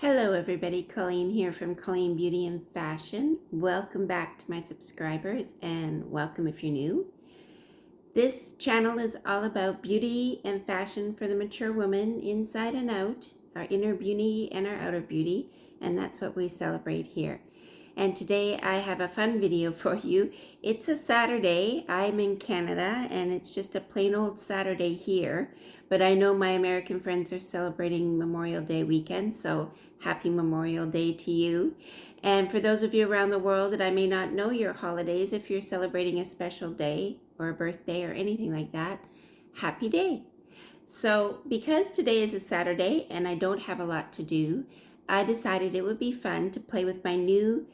Hello everybody, Colleen here from Colleen Beauty and Fashion. Welcome back to my subscribers and welcome if you're new. This channel is all about beauty and fashion for the mature woman inside and out, our inner beauty and our outer beauty, and that's what we celebrate here. And today I have a fun video for you. It's a Saturday. I'm in Canada and it's just a plain old Saturday here. But I know my American friends are celebrating Memorial Day weekend, so happy Memorial Day to you. And for those of you around the world that I may not know your holidays, if you're celebrating a special day or a birthday or anything like that, happy day. So because today is a Saturday and I don't have a lot to do, I decided it would be fun to play with my new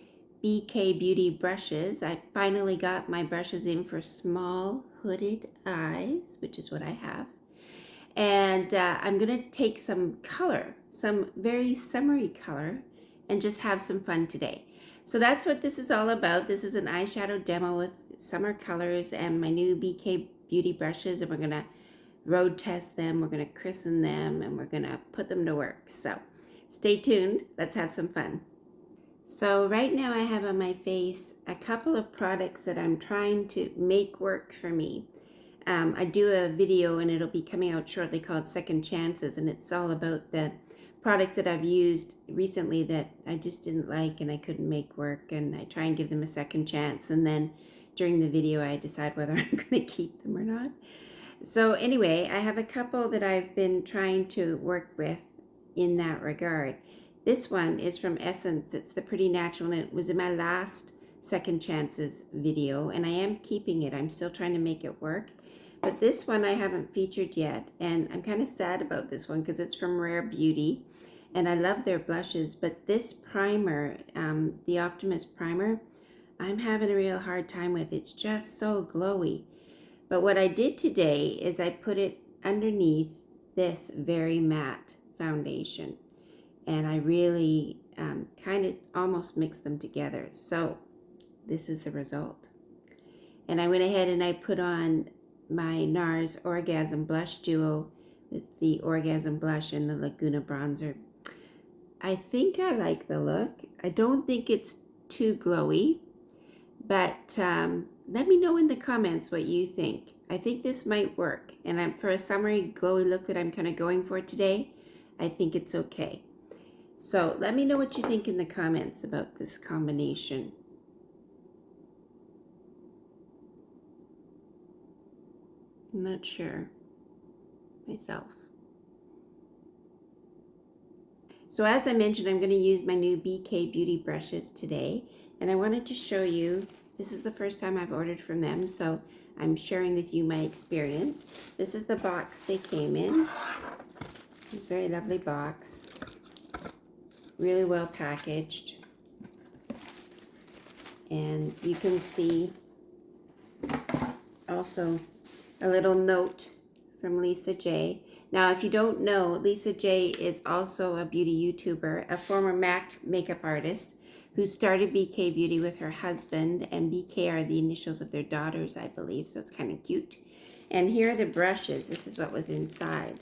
BKBeauty brushes. I finally got my brushes in for small hooded eyes, which is what I have. And I'm going to take some color, some very summery color, and just have some fun today. So that's what this is all about. This is an eyeshadow demo with summer colors and my new BKBeauty brushes, and we're going to road test them, we're going to christen them, and we're going to put them to work. So stay tuned. Let's have some fun. So right now I have on my face a couple of products that I'm trying to make work for me. I do a video and it'll be coming out shortly called Second Chances, and it's all about the products that I've used recently that I just didn't like and I couldn't make work, and I try and give them a second chance, and then during the video I decide whether I'm going to keep them or not. So anyway, I have a couple that I've been trying to work with in that regard. This one is from Essence. It's the Pretty Natural, and it was in my last Second Chances video, and I am keeping it. I'm still trying to make it work. But this one I haven't featured yet, and I'm kind of sad about this one because it's from Rare Beauty, and I love their blushes. But this primer, the Optimus Primer, I'm having a real hard time with. It's just so glowy. But what I did today is I put it underneath this very matte foundation, and I really kind of almost mixed them together. So this is the result. And I went ahead and I put on my Nars Orgasm Blush Duo with the Orgasm Blush and the Laguna Bronzer. I think I like the look. I don't think it's too glowy, but let me know in the comments what you think. I think this might work, and for a summery glowy look that I'm kind of going for today, I think it's okay. So let me know what you think in the comments about this combination. I'm not sure myself. So as I mentioned, I'm going to use my new BKBeauty brushes today, and I wanted to show you, this is the first time I've ordered from them, so I'm sharing with you my experience. This is the box they came in. It's a very lovely box, really well packaged, and you can see also a little note from Lisa J. Now, if you don't know, Lisa J is also a beauty YouTuber, a former MAC makeup artist who started BKBeauty with her husband, and BK are the initials of their daughters, I believe, so it's kind of cute. And here are the brushes. This is what was inside.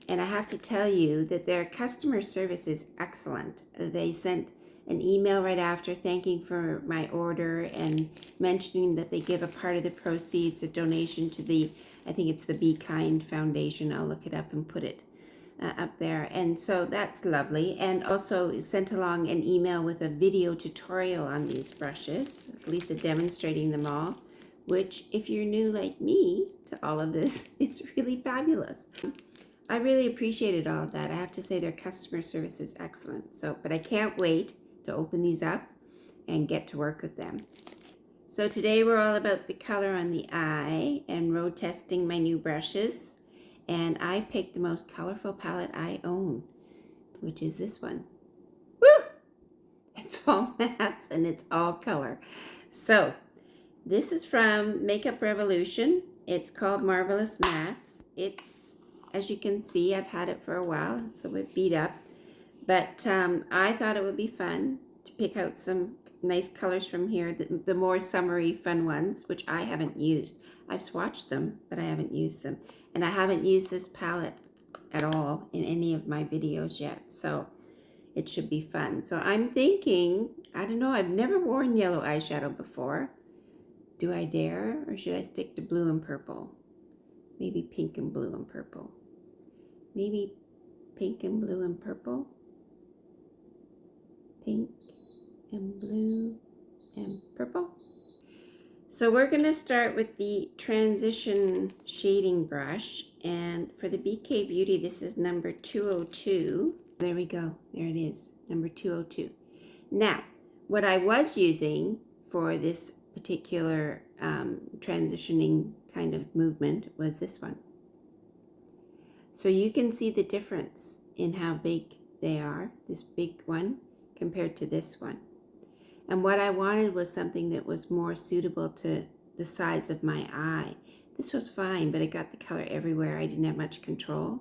And I have to tell you that their customer service is excellent. They sent an email right after thanking for my order and mentioning that they give a part of the proceeds, a donation to the, I think it's the Be Kind Foundation. I'll look it up and put it up there. And so that's lovely. And also sent along an email with a video tutorial on these brushes, Lisa demonstrating them all, which if you're new like me to all of this, is really fabulous. I really appreciated all of that. I have to say their customer service is excellent. So, but I can't wait to open these up and get to work with them. So today we're all about the color on the eye and road testing my new brushes. And I picked the most colorful palette I own, which is this one. Woo! It's all mattes and it's all color. So this is from Makeup Revolution. It's called Marvelous Mattes. It's, as you can see, I've had it for a while. It's a bit beat up. But I thought it would be fun to pick out some nice colors from here, the more summery fun ones, which I haven't used. I've swatched them, but I haven't used them. And I haven't used this palette at all in any of my videos yet. So it should be fun. So I'm thinking, I don't know, I've never worn yellow eyeshadow before. Do I dare, or should I stick to blue and purple? Maybe pink and blue and purple. Maybe pink and blue and purple. Pink and blue and purple. So we're going to start with the transition shading brush, and for the BKBeauty this is number 202. There we go, there it is, number 202. Now what I was using for this particular transitioning kind of movement was this one. So you can see the difference in how big they are, this big one compared to this one. And what I wanted was something that was more suitable to the size of my eye. This was fine, but it got the color everywhere. I didn't have much control.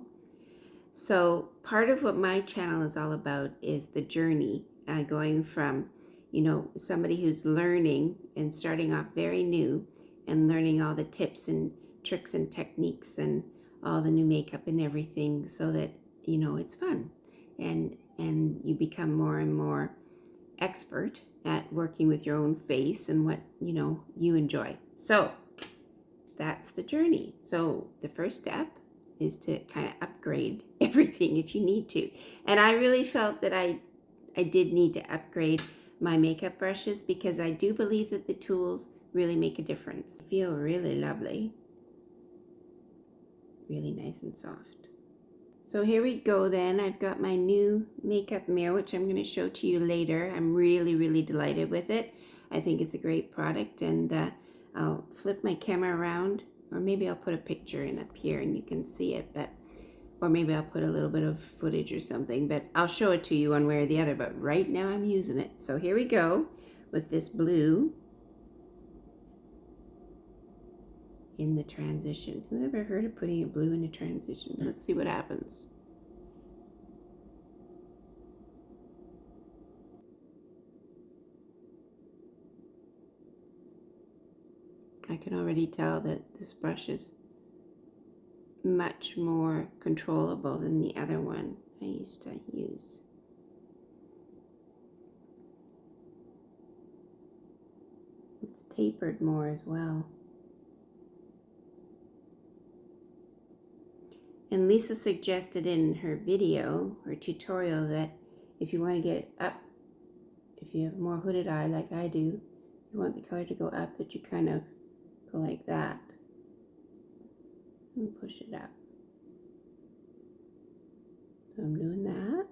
So part of what my channel is all about is the journey, going from, you know, somebody who's learning and starting off very new and learning all the tips and tricks and techniques and all the new makeup and everything, so that, you know, it's fun and you become more and more expert at working with your own face and what, you know, you enjoy. So that's the journey. So the first step is to kind of upgrade everything if you need to. And I really felt that I did need to upgrade my makeup brushes, because I do believe that the tools really make a difference. They feel really lovely. Really nice and soft. So here we go then. I've got my new makeup mirror, which I'm going to show to you later. I'm really delighted with it. I think it's a great product, and I'll flip my camera around, or maybe I'll put a picture in up here and you can see it, but or maybe I'll put a little bit of footage or something, but I'll show it to you one way or the other. But right now I'm using it. So here we go with this blue in the transition. Who ever heard of putting a blue in a transition? Let's see what happens. I can already tell that this brush is much more controllable than the other one I used to use. It's tapered more as well. And Lisa suggested in her video, her tutorial, that if you want to get it up, if you have a more hooded eye like I do, you want the color to go up, that you kind of go like that and push it up. So I'm doing that.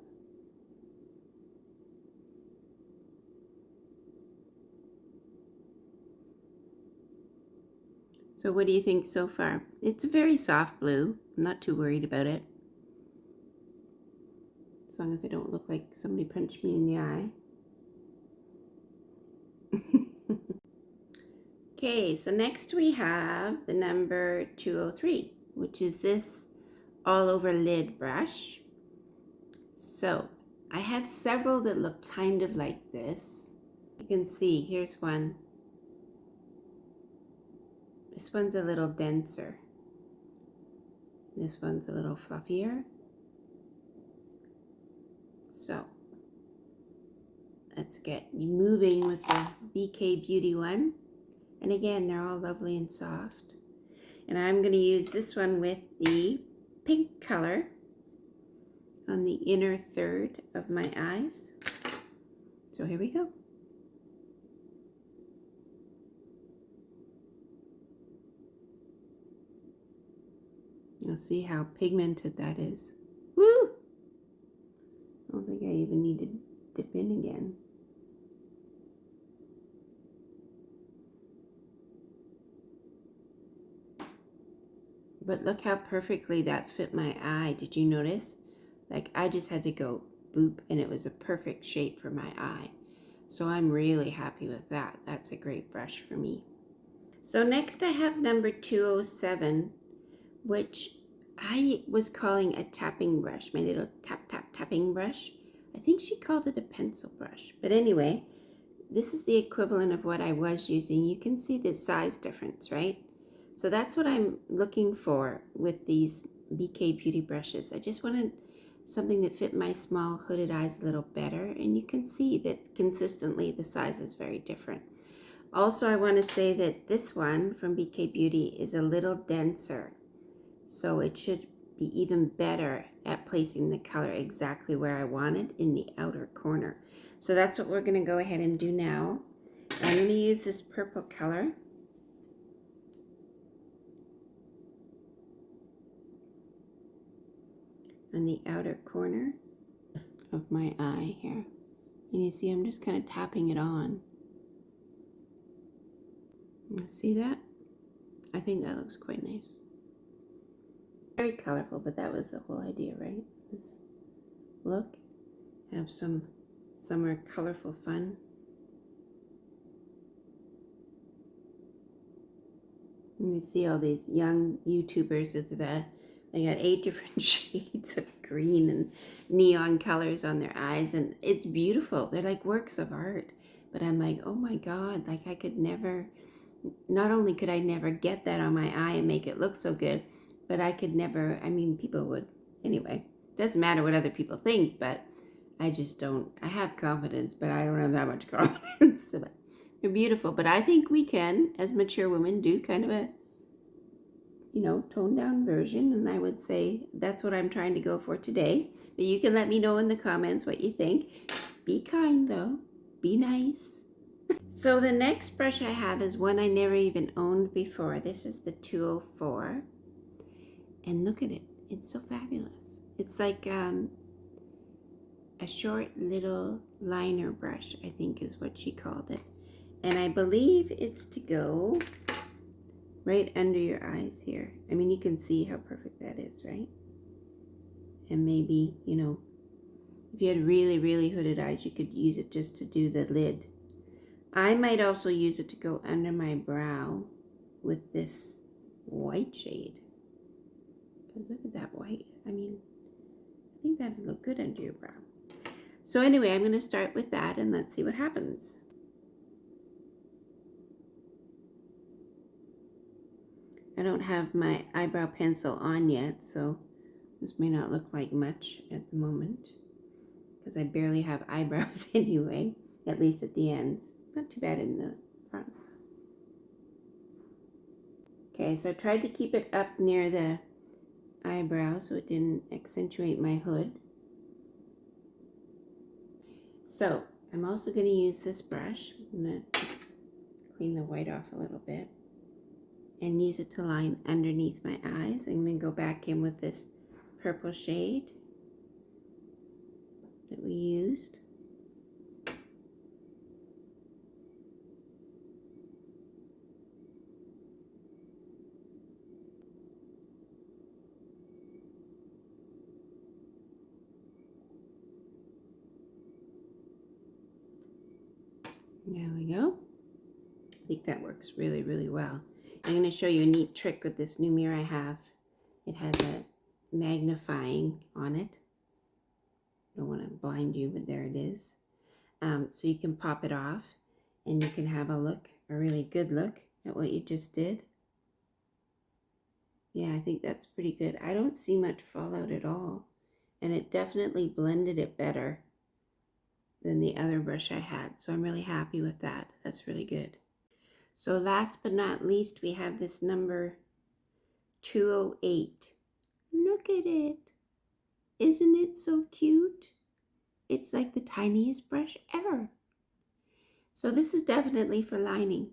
So what do you think so far? It's a very soft blue. I'm not too worried about it, as long as I don't look like somebody punched me in the eye. Okay, so next we have the number 203, which is this all over lid brush. So I have several that look kind of like this. You can see, here's one. This one's a little denser. This one's a little fluffier. So let's get moving with the BKBeauty one. And again, they're all lovely and soft. And I'm going to use this one with the pink color on the inner third of my eyes. So here we go. You'll see how pigmented that is. Woo! I don't think I even need to dip in again. But look how perfectly that fit my eye. Did you notice? Like, I just had to go boop and it was a perfect shape for my eye. So I'm really happy with that. That's a great brush for me. So next I have number 207, which I was calling a tapping brush, my little tapping brush. I think she called it a pencil brush. But anyway, this is the equivalent of what I was using. You can see the size difference, right? So that's what I'm looking for with these BKBeauty brushes. I just wanted something that fit my small hooded eyes a little better. And you can see that consistently the size is very different. Also, I want to say that this one from BKBeauty is a little denser, so it should be even better at placing the color exactly where I want it in the outer corner. So that's what we're going to go ahead and do now. I'm going to use this purple color. On the outer corner of my eye here. And you see I'm just kind of tapping it on. See that? I think that looks quite nice. Very colorful, but that was the whole idea, right? This look, have some summer colorful fun. And you see all these young YouTubers with they got 8 different shades of green and neon colors on their eyes, and it's beautiful. They're like works of art. But I'm like, oh my God, like I could never, not only could I never get that on my eye and make it look so good, but I could never, I mean, people would. Anyway, doesn't matter what other people think, but I just don't, I have confidence, but I don't have that much confidence. But they're beautiful, but I think we can, as mature women, do kind of a, you know, toned down version, and I would say that's what I'm trying to go for today. But you can let me know in the comments what you think. Be kind though, be nice. So the next brush I have is one I never even owned before. This is the 204, and look at it, it's so fabulous. It's like a short little liner brush, I think is what she called it, and I believe it's to go right under your eyes here. I mean, you can see how perfect that is, right? And maybe, you know, if you had really, really hooded eyes, you could use it just to do the lid. I might also use it to go under my brow with this white shade. Because look at that white. I mean, I think that'd look good under your brow. So anyway, I'm going to start with that and let's see what happens. I don't have my eyebrow pencil on yet, so this may not look like much at the moment because I barely have eyebrows anyway, at least at the ends. Not too bad in the front. Okay, so I tried to keep it up near the eyebrow so it didn't accentuate my hood. So I'm also going to use this brush. I'm going to just clean the white off a little bit and use it to line underneath my eyes. I'm going to go back in with this purple shade that we used. There we go. I think that works really, really well. I'm going to show you a neat trick with this new mirror I have. It has a magnifying on it. I don't want to blind you, but there it is. So you can pop it off and you can have a look, a really good look at what you just did. Yeah, I think that's pretty good. I don't see much fallout at all, and it definitely blended it better than the other brush I had. So I'm really happy with that. That's really good. So last but not least, we have this number 208. Look at it. Isn't it so cute? It's like the tiniest brush ever. So this is definitely for lining.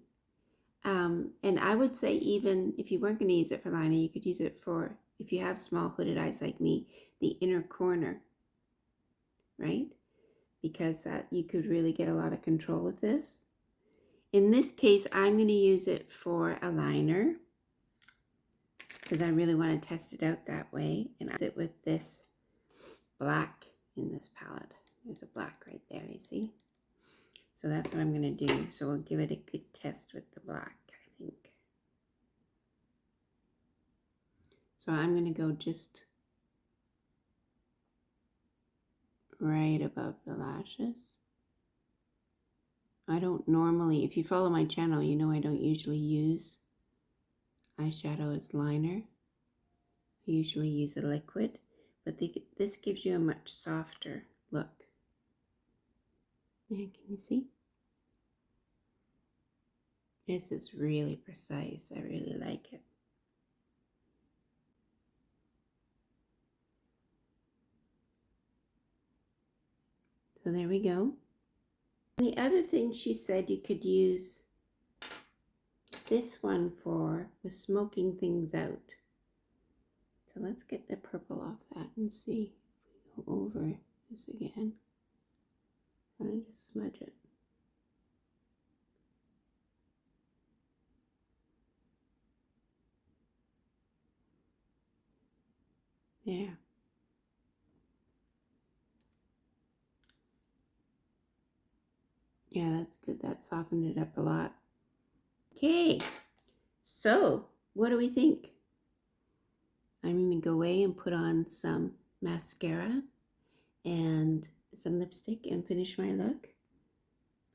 And I would say even if you weren't going to use it for lining, you could use it for, if you have small hooded eyes like me, the inner corner, right? Because you could really get a lot of control with this. In this case, I'm going to use it for a liner because I really want to test it out that way. And I use it with this black in this palette. There's a black right there, you see? So that's what I'm going to do. So we'll give it a good test with the black, I think. So I'm going to go just right above the lashes. I don't normally, if you follow my channel, you know I don't usually use eyeshadow as liner. I usually use a liquid, but this gives you a much softer look. Yeah, can you see? This is really precise. I really like it. So there we go. The other thing she said you could use this one for was smoking things out. So let's get the purple off that and see if we go over this again. I'm going to just smudge it. Yeah. Yeah, that's good. That softened it up a lot. Okay, so what do we think? I'm going to go away and put on some mascara and some lipstick and finish my look.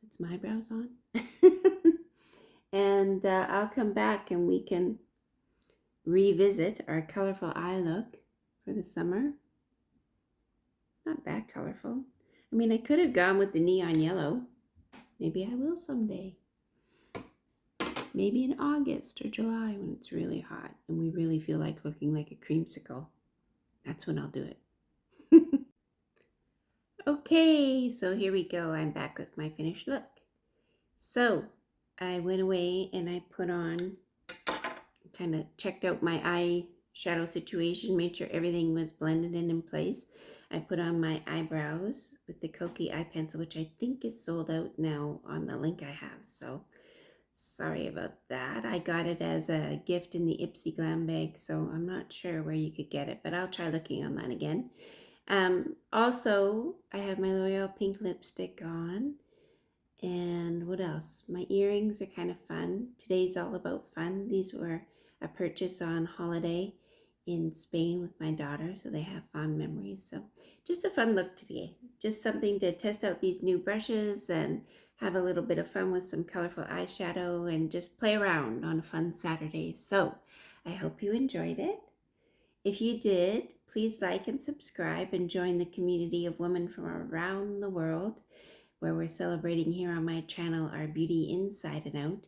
Put some eyebrows on. And I'll come back and we can revisit our colorful eye look for the summer. Not that colorful. I mean, I could have gone with the neon yellow. Maybe I will someday. Maybe in August or July when it's really hot and we really feel like looking like a creamsicle. That's when I'll do it. Okay, so here we go. I'm back with my finished look. So I went away and I put on, kind of checked out my eyeshadow situation, made sure everything was blended in place. I put on my eyebrows with the Koki eye pencil, which I think is sold out now on the link I have. So sorry about that. I got it as a gift in the Ipsy Glam bag, so I'm not sure where you could get it, but I'll try looking online again. Also, I have my L'Oreal pink lipstick on. And what else? My earrings are kind of fun. Today's all about fun. These were a purchase on holiday in Spain with my daughter, so they have fond memories. So just a fun look today. Just something to test out these new brushes and have a little bit of fun with some colorful eyeshadow and just play around on a fun Saturday. So I hope you enjoyed it. If you did, please like and subscribe and join the community of women from around the world, where we're celebrating here on my channel our beauty inside and out.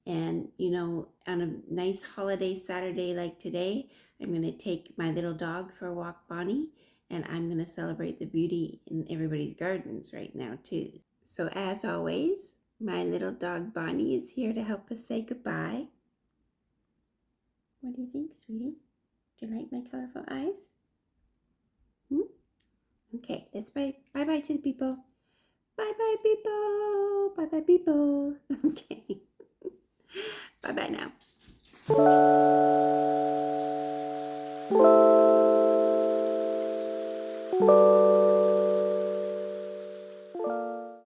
And you know, on a nice holiday Saturday like today, I'm going to take my little dog for a walk, Bonnie, and I'm going to celebrate the beauty in everybody's gardens right now too. So as always, my little dog Bonnie is here to help us say goodbye. What do you think, sweetie? Do you like my colorful eyes? Okay, let's bye-bye to the people. Bye-bye, people. Bye-bye, people. Okay. Bye-bye now.